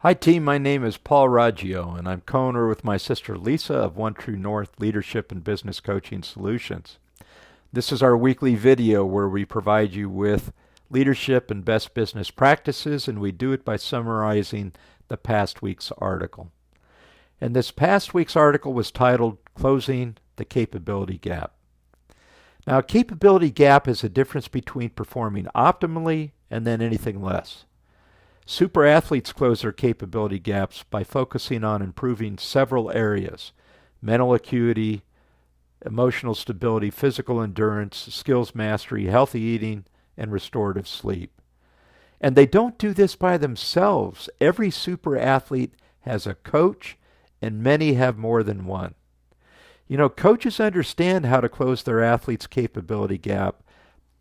Hi, team. My name is Paul Raggio, and I'm co-owner with my sister Lisa of One True North Leadership and Business Coaching Solutions. This is our weekly video where we provide you with leadership and best business practices, and we do it by summarizing the past week's article. And this past week's article was titled Closing the Capability Gap. Now, a capability gap is a difference between performing optimally and then anything less. Super athletes close their capability gaps by focusing on improving several areas: mental acuity, emotional stability, physical endurance, skills mastery, healthy eating, and restorative sleep. And they don't do this by themselves. Every super athlete has a coach, and many have more than one. You know, coaches understand how to close their athletes' capability gap,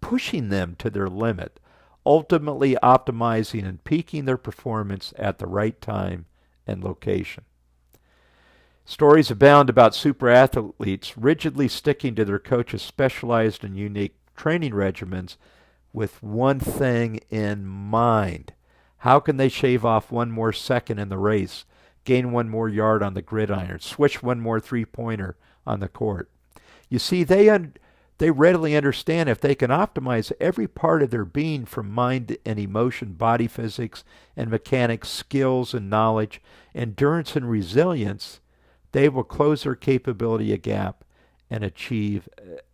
pushing them to their limit, ultimately optimizing and peaking their performance at the right time and location. Stories abound about super athletes rigidly sticking to their coach's specialized and unique training regimens with one thing in mind. How can they shave off one more second in the race, gain one more yard on the gridiron, switch one more three-pointer on the court? You see, they readily understand if they can optimize every part of their being from mind and emotion, body physics and mechanics, skills and knowledge, endurance and resilience, they will close their capability gap and achieve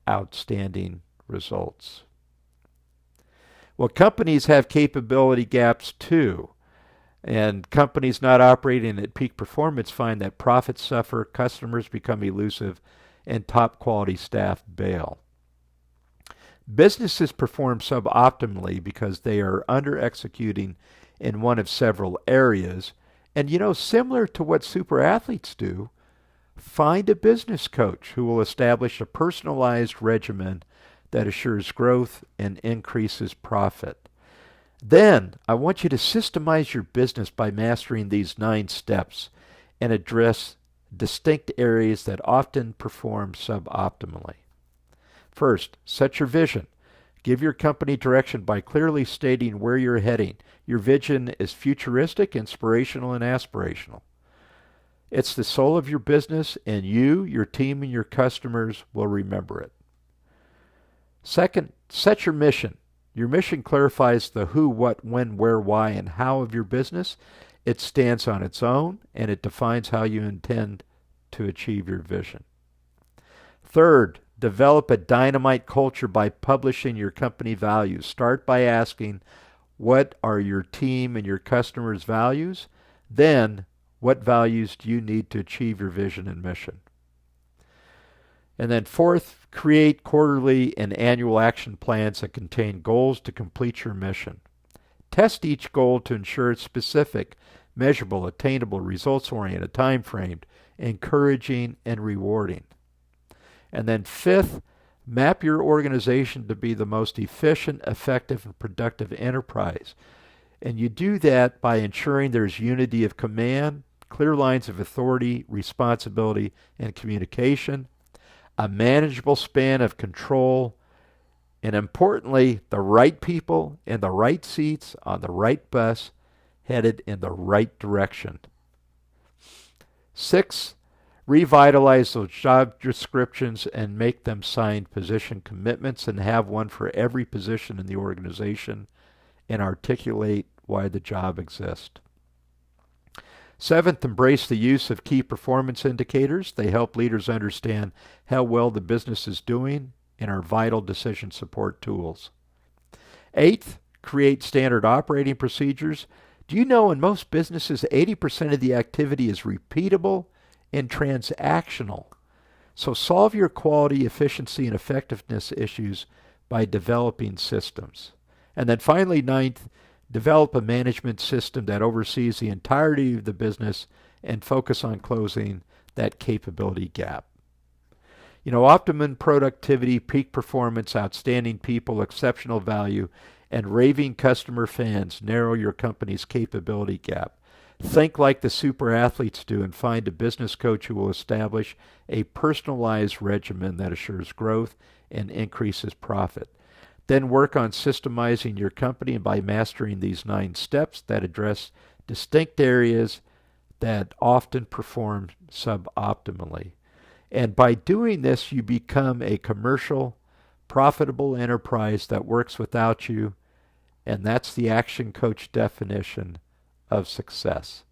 outstanding results. Well, companies have capability gaps too. And companies not operating at peak performance find that profits suffer, customers become elusive, and top quality staff bail. Businesses perform suboptimally because they are under executing in one of several areas. And you know, similar to what super athletes do, find a business coach who will establish a personalized regimen that assures growth and increases profit. Then, I want you to systemize your business by mastering these 9 steps and address distinct areas that often perform suboptimally. First, set your vision. Give your company direction by clearly stating where you're heading. Your vision is futuristic, inspirational, and aspirational. It's the soul of your business, and you, your team, and your customers will remember it. Second, set your mission. Your mission clarifies the who, what, when, where, why, and how of your business. It stands on its own, and it defines how you intend to achieve your vision. Third, develop a dynamite culture by publishing your company values. Start by asking, what are your team and your customers' values? Then, what values do you need to achieve your vision and mission? And then fourth, create quarterly and annual action plans that contain goals to complete your mission. Test each goal to ensure it's specific, measurable, attainable, results-oriented, time-framed, encouraging, and rewarding. And then fifth, map your organization to be the most efficient, effective, and productive enterprise. And you do that by ensuring there's unity of command, clear lines of authority, responsibility, and communication, a manageable span of control, and importantly, the right people in the right seats on the right bus headed in the right direction. 6, revitalize those job descriptions and make them signed position commitments, and have one for every position in the organization, and articulate why the job exists. 7th, embrace the use of key performance indicators. They help leaders understand how well the business is doing and are vital decision support tools. 8th, create standard operating procedures. Do you know in most businesses, 80% of the activity is repeatable and transactional? So solve your quality, efficiency, and effectiveness issues by developing systems. And then finally, 9th, develop a management system that oversees the entirety of the business and focus on closing that capability gap. You know, optimum productivity, peak performance, outstanding people, exceptional value, and raving customer fans narrow your company's capability gap. Think like the super athletes do and find a business coach who will establish a personalized regimen that assures growth and increases profit. Then work on systemizing your company by mastering these 9 steps that address distinct areas that often perform suboptimally. And by doing this, you become a commercial, profitable enterprise that works without you, and that's the Action Coach definition of success.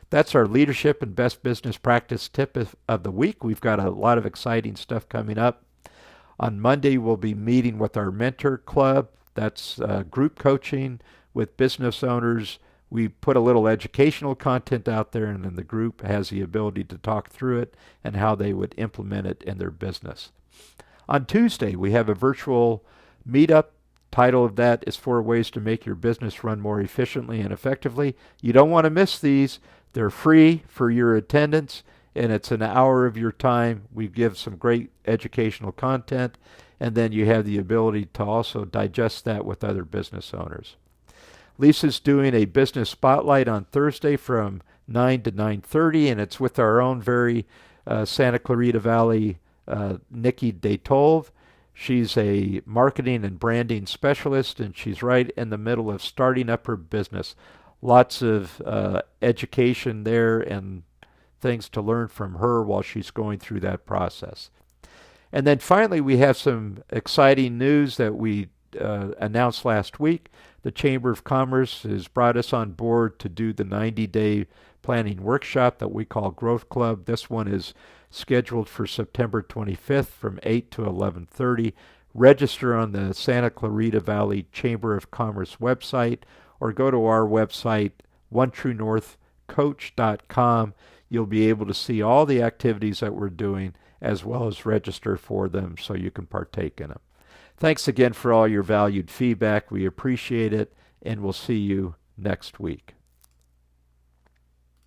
That's our leadership and best business practice tip of the week. We've got a lot of exciting stuff coming up. On Monday, we'll be meeting with our mentor club. That's group coaching with business owners. We put a little educational content out there, and then the group has the ability to talk through it and how they would implement it in their business. On Tuesday, we have a virtual meetup. Title of that is 4 Ways to Make Your Business Run More Efficiently and Effectively. You don't want to miss these. They're free for your attendance, and it's an hour of your time. We give some great educational content, and then you have the ability to also digest that with other business owners. Lisa's doing a business spotlight on Thursday from 9 to 9:30, and it's with our own very Santa Clarita Valley Nikki Datov. She's a marketing and branding specialist, and she's right in the middle of starting up her business. Lots of education there and things to learn from her while she's going through that process. And then finally, we have some exciting news that we announced last week. The Chamber of Commerce has brought us on board to do the 90-day planning workshop that we call Growth Club. This one is scheduled for September 25th from 8 to 11:30. Register on the Santa Clarita Valley Chamber of Commerce website or go to our website, OneTrueNorthCoach.com. You'll be able to see all the activities that we're doing as well as register for them so you can partake in them. Thanks again for all your valued feedback. We appreciate it, and we'll see you next week.